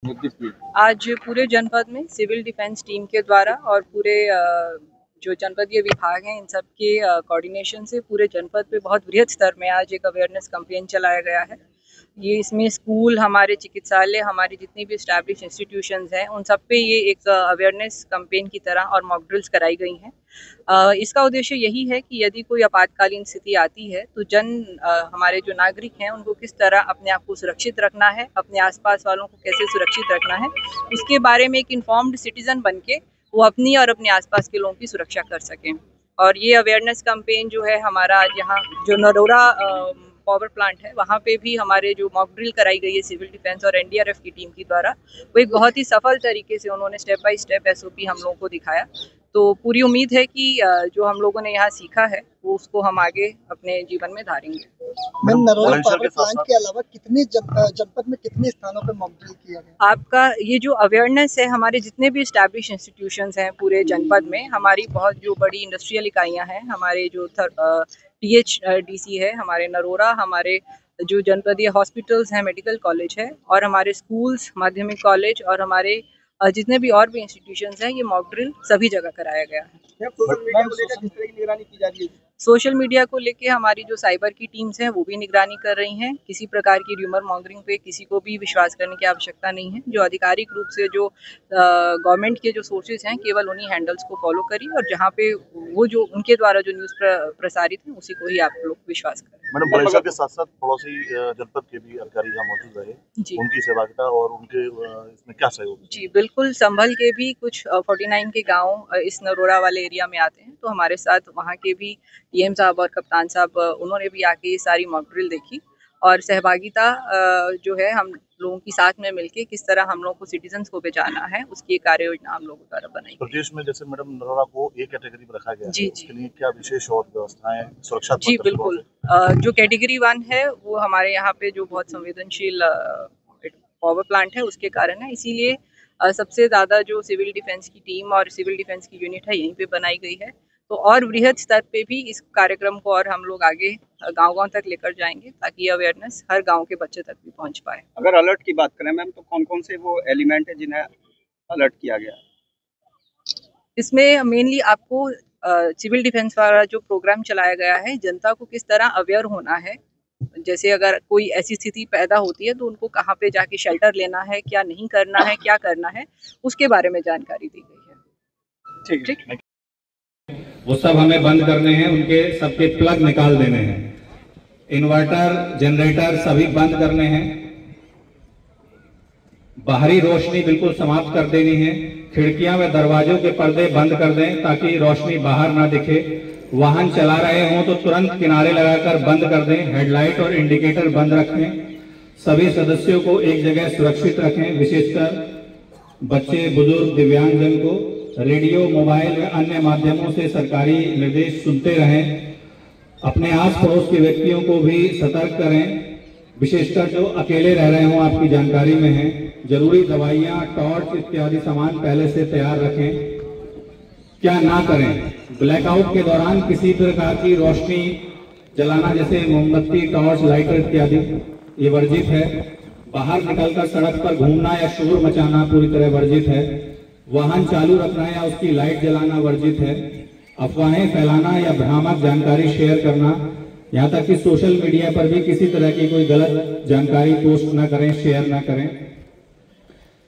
आज पूरे जनपद में सिविल डिफेंस टीम के द्वारा और पूरे जो जनपदीय विभाग हैं इन सब के कोऑर्डिनेशन से पूरे जनपद पे बहुत बृहद स्तर में आज एक अवेयरनेस कैंपेन चलाया गया है। ये इसमें स्कूल, हमारे चिकित्सालय, हमारी जितनी भी एस्टैब्लिश इंस्टीट्यूशंस हैं उन सब पे ये एक अवेयरनेस कैंपेन की तरह और मॉक ड्रिल्स कराई गई हैं। इसका उद्देश्य यही है कि यदि कोई आपातकालीन स्थिति आती है तो हमारे जो नागरिक हैं उनको किस तरह अपने आप को सुरक्षित रखना है, अपने आसपास वालों को कैसे सुरक्षित रखना है, उसके बारे में एक इन्फॉर्म्ड सिटीजन बन के वो अपनी और अपने आसपास के लोगों की सुरक्षा कर सकें। और ये अवेयरनेस कैंपेन जो है हमारा आज यहाँ जो नरोरा पावर प्लांट है वहाँ पे भी हमारे जो मॉक ड्रिल कराई गई है सिविल डिफेंस और एनडीआरएफ की टीम के द्वारा, वो एक बहुत ही सफल तरीके से उन्होंने स्टेप बाय स्टेप एसओपी हम लोगों को दिखाया। तो पूरी उम्मीद है कि जो हम लोगों ने यहाँ सीखा है वो उसको हम आगे अपने जीवन में धारेंगे। मैम, नरोरा पावर प्लांट के अलावा कितने जनपद में कितने स्थानों पे मॉक ड्रिल किया गया? आपका ये जो अवेयरनेस है, हमारे जितने भी एस्टैब्लिश इंस्टीट्यूशंस हैं पूरे जनपद में, हमारी बहुत जो बड़ी इंडस्ट्रियल इकाइयाँ हैं, हमारे जो THDC है हमारे नरोरा, हमारे जो जनपदीय हॉस्पिटल्स हैं, मेडिकल कॉलेज है और हमारे स्कूल्स, माध्यमिक कॉलेज और हमारे जितने भी और भी इंस्टीट्यूशंस हैं, ये मॉक ड्रिल सभी जगह कराया गया है। सोशल मीडिया को लेके हमारी जो साइबर की टीम्स हैं वो भी निगरानी कर रही हैं। किसी प्रकार की र्यूमर मॉन्गरिंग पे किसी को भी विश्वास करने की आवश्यकता नहीं है। जो आधिकारिक रूप से जो गवर्नमेंट के जो सोर्सेज हैं केवल उन्हीं हैंडल्स को फॉलो करिए और जहाँ पे वो जो उनके द्वारा जो न्यूज़ प्रसारित है उसी को ही आप लोग विश्वास करें। मैडम, बड़े के साथ साथ पड़ोसी जनपद के भी अधिकारी यहाँ मौजूद रहे, उनकी सहभागिता और उनके इसमें क्या सहयोग? जी बिल्कुल, संभल के भी कुछ 49 के गांव इस नरोरा वाले एरिया में आते हैं, तो हमारे साथ वहाँ के भी PM साहब और कप्तान साहब उन्होंने भी आके ये सारी मॉक ड्रिल देखी और सहभागिता जो है हम लोगों की साथ में मिलके किस तरह हम लोगों को सिटीजन्स को बचाना है उसकी एक कार्य योजना हम लोगों द्वारा बनाई। प्रदेश में जैसे मैडम नरोरा को एक कैटेगरी में रखा गया जी है, उसके लिए क्या विशेष और व्यवस्थाएं सुरक्षा? जी बिल्कुल, जो कैटेगरी 1 है वो हमारे यहाँ पे जो बहुत संवेदनशील पावर प्लांट है उसके कारण है, इसीलिए सबसे ज़्यादा जो सिविल डिफेंस की टीम और सिविल डिफेंस की यूनिट है यहीं पे बनाई गई है। तो और बृहद स्तर पे भी इस कार्यक्रम को और हम लोग आगे गांव-गांव तक लेकर जाएंगे ताकि ये अवेयरनेस हर गांव के बच्चे तक भी पहुंच पाए। अगर अलर्ट की बात करें मैम, तो कौन-कौन से वो एलिमेंट है जिन्हें अलर्ट किया गया? इसमें मेनली आपको सिविल डिफेंस वाला जो प्रोग्राम चलाया गया है, जनता को किस तरह अवेयर होना है, जैसे अगर कोई ऐसी स्थिति पैदा होती है तो उनको कहाँ पे जाके शेल्टर लेना है, क्या नहीं करना है, क्या करना है, उसके बारे में जानकारी दी गई है। ठीक, वो सब हमें बंद करने हैं, उनके सबके प्लग निकाल देने हैं, इन्वर्टर, जनरेटर सभी बंद करने हैं, बाहरी रोशनी बिल्कुल समाप्त कर देनी है, खिड़कियां व दरवाजों के पर्दे बंद कर दें ताकि रोशनी बाहर ना दिखे, वाहन चला रहे हों तो तुरंत किनारे लगाकर बंद कर दें, हेडलाइट और इंडिकेटर बंद रखें, सभी सदस्यों को एक जगह सुरक्षित रखें, विशेषकर बच्चे, बुजुर्ग, दिव्यांगजन को रेडियो, मोबाइल व अन्य माध्यमों से सरकारी निर्देश सुनते रहें, अपने आस पड़ोस के व्यक्तियों को भी सतर्क करें, विशेषकर जो अकेले रह रहे हों आपकी जानकारी में है, जरूरी दवाइयां, टॉर्च इत्यादि सामान पहले से तैयार रखें। क्या ना करें, ब्लैकआउट के दौरान किसी प्रकार की रोशनी जलाना जैसे मोमबत्ती, टॉर्च, लाइटर इत्यादि ये वर्जित है, बाहर निकलकर सड़क पर घूमना या शोर मचाना पूरी तरह वर्जित है, वाहन चालू रखना या उसकी लाइट जलाना वर्जित है, अफवाहें फैलाना या भ्रामक जानकारी शेयर करना, यहाँ तक कि सोशल मीडिया पर भी किसी तरह की कोई गलत जानकारी पोस्ट ना करें, शेयर ना करें,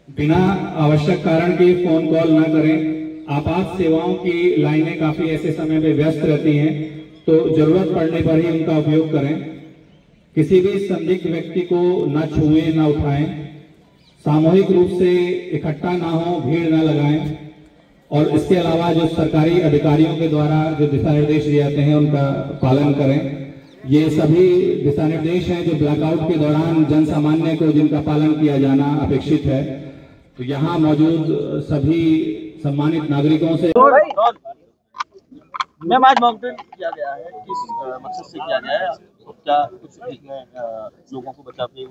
बिना आवश्यक कारण की फोन कॉल ना करें, आपात सेवाओं की लाइनें काफी ऐसे समय में व्यस्त रहती हैं तो जरूरत पड़ने पर ही उनका उपयोग करें, किसी भी संदिग्ध व्यक्ति को न छुएं, न उठाएं, सामूहिक रूप से इकट्ठा ना हो, भीड़ न लगाएं और इसके अलावा जो सरकारी अधिकारियों के द्वारा जो दिशा निर्देश दिए जाते हैं उनका पालन करें। ये सभी दिशा निर्देश हैं जो ब्लैकआउट के दौरान जन सामान्य को जिनका पालन किया जाना अपेक्षित है। तो यहाँ मौजूद सभी सम्मानित नागरिकों से मैम, आज मॉक ड्रिल किया गया है, किस मकसद से किया गया है और क्या कुछ इसमें लोगों को बचाव के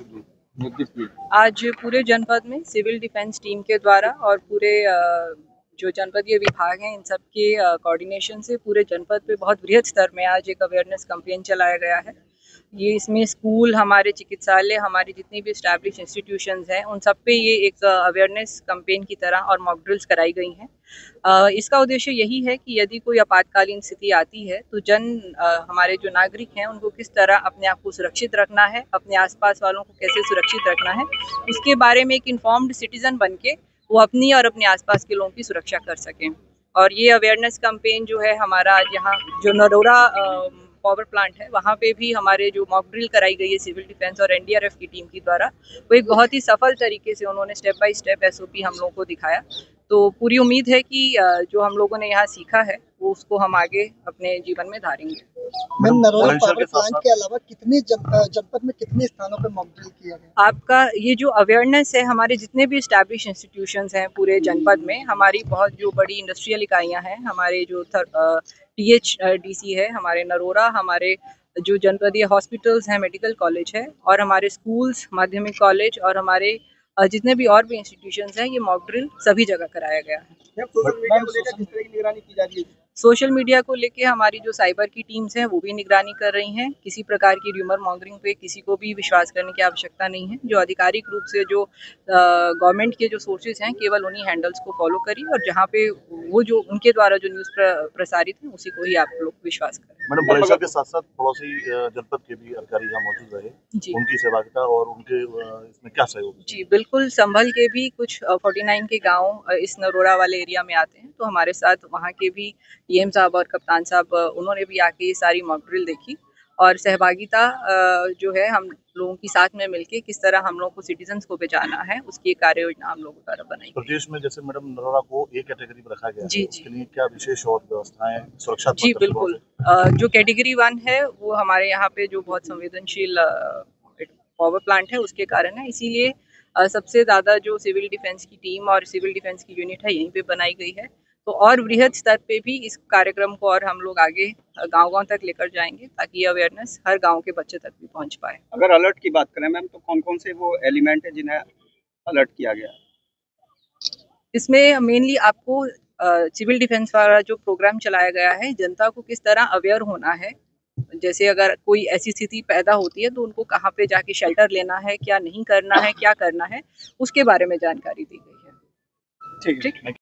निर्देश दिए? आज पूरे जनपद में सिविल डिफेंस टीम के द्वारा और पूरे जो जनपदीय विभाग हैं इन सब के कोऑर्डिनेशन से पूरे जनपद पे बहुत बृहद स्तर में आज एक अवेयरनेस कैंपेन चलाया गया है। ये इसमें स्कूल, हमारे चिकित्सालय, हमारी जितनी भी एस्टैब्लिश इंस्टीट्यूशंस हैं, उन सब पे ये एक अवेयरनेस कैंपेन की तरह और मॉक ड्रिल्स कराई गई हैं। इसका उद्देश्य यही है कि यदि कोई आपातकालीन स्थिति आती है तो हमारे जो नागरिक हैं उनको किस तरह अपने आप को सुरक्षित रखना है, अपने आसपास वालों को कैसे सुरक्षित रखना है, उसके बारे में एक इन्फॉर्म्ड सिटीजन बन के वो अपनी और अपने आसपास के लोगों की सुरक्षा कर सकें। और ये अवेयरनेस कैंपेन जो है हमारा आज यहाँ जो नरोरा पावर प्लांट है वहाँ पे भी हमारे जो मॉक ड्रिल कराई गई है सिविल डिफेंस और एनडीआरएफ की टीम के द्वारा, वो एक बहुत ही सफल तरीके से उन्होंने स्टेप बाय स्टेप एसओपी हम लोगों को दिखाया। तो पूरी उम्मीद है कि जो हम लोगों ने यहाँ सीखा है वो उसको हम आगे अपने जीवन में धारेंगे। मैम, नरोरा पावर प्लांट के अलावा कितने जनपद में कितने स्थानों पे मॉक ड्रिल किया गया? आपका ये जो अवेयरनेस है, हमारे जितने भी एस्टैब्लिश इंस्टीट्यूशंस हैं पूरे जनपद में, हमारी बहुत जो बड़ी इंडस्ट्रियल इकाइयाँ हैं, हमारे जो THDC है हमारे नरोरा, हमारे जो जनपदीय हॉस्पिटल्स हैं, मेडिकल कॉलेज है, और हमारे स्कूल्स, माध्यमिक कॉलेज और हमारे जितने भी और भी इंस्टीट्यूशंस हैं, ये मॉक ड्रिल सभी जगह कराया गया है। सोशल मीडिया को लेके हमारी जो साइबर की टीम्स हैं वो भी निगरानी कर रही हैं। किसी प्रकार की र्यूमर मॉन्गरिंग पे किसी को भी विश्वास करने की आवश्यकता नहीं है। जो आधिकारिक रूप से जो गवर्नमेंट के जो सोर्सेज हैं केवल उन्हीं हैंडल्स को फॉलो करिए, और जहाँ पे वो जो उनके द्वारा जो न्यूज़ प्रसारित है उसी को ही आप लोग विश्वास करें। मैडम, बुलंदशहर के साथ साथ पड़ोसी जनपद के भी अधिकारी यहाँ मौजूद रहे, उनकी सहभागिता और उनके इसमें क्या सहयोग? जी बिल्कुल, संभल के भी कुछ 49 के गांव इस नरोरा वाले एरिया में आते हैं, तो हमारे साथ वहाँ के भी डीएम साहब और कप्तान साहब उन्होंने भी आके ये सारी मॉक ड्रिल देखी, और सहभागिता जो है हम लोगों की साथ में मिलके किस तरह हम लोगों को सिटीजन्स को बचाना है उसकी कार्य योजना हम लोगों द्वारा बनाई। प्रदेश में जैसे मैडम नरोरा को एक कैटेगरी में रखा गया जी, उसके लिए क्या विशेष और व्यवस्थाएं सुरक्षा? जी बिल्कुल, जो कैटेगरी 1 है वो हमारे यहाँ पे जो बहुत संवेदनशील पावर प्लांट है उसके कारण है, इसीलिए सबसे ज़्यादा जो सिविल डिफेंस की टीम और सिविल डिफेंस की यूनिट है यहीं पे बनाई गई है। तो और वृहद स्तर पे भी इस कार्यक्रम को और हम लोग आगे गांव-गांव तक लेकर जाएंगे ताकि ये अवेयरनेस हर गांव के बच्चे तक भी पहुंच पाए। अगर अलर्ट की बात करें मैम, तो कौन-कौन से वो एलिमेंट है जिन्हें अलर्ट किया गया? इसमें मेनली आपको सिविल डिफेंस वाला जो प्रोग्राम चलाया गया है, जनता को किस तरह अवेयर होना है, जैसे अगर कोई ऐसी स्थिति पैदा होती है तो उनको कहाँ पे जाके शेल्टर लेना है, क्या नहीं करना है, क्या करना है, उसके बारे में जानकारी दी गई है। ठीक है।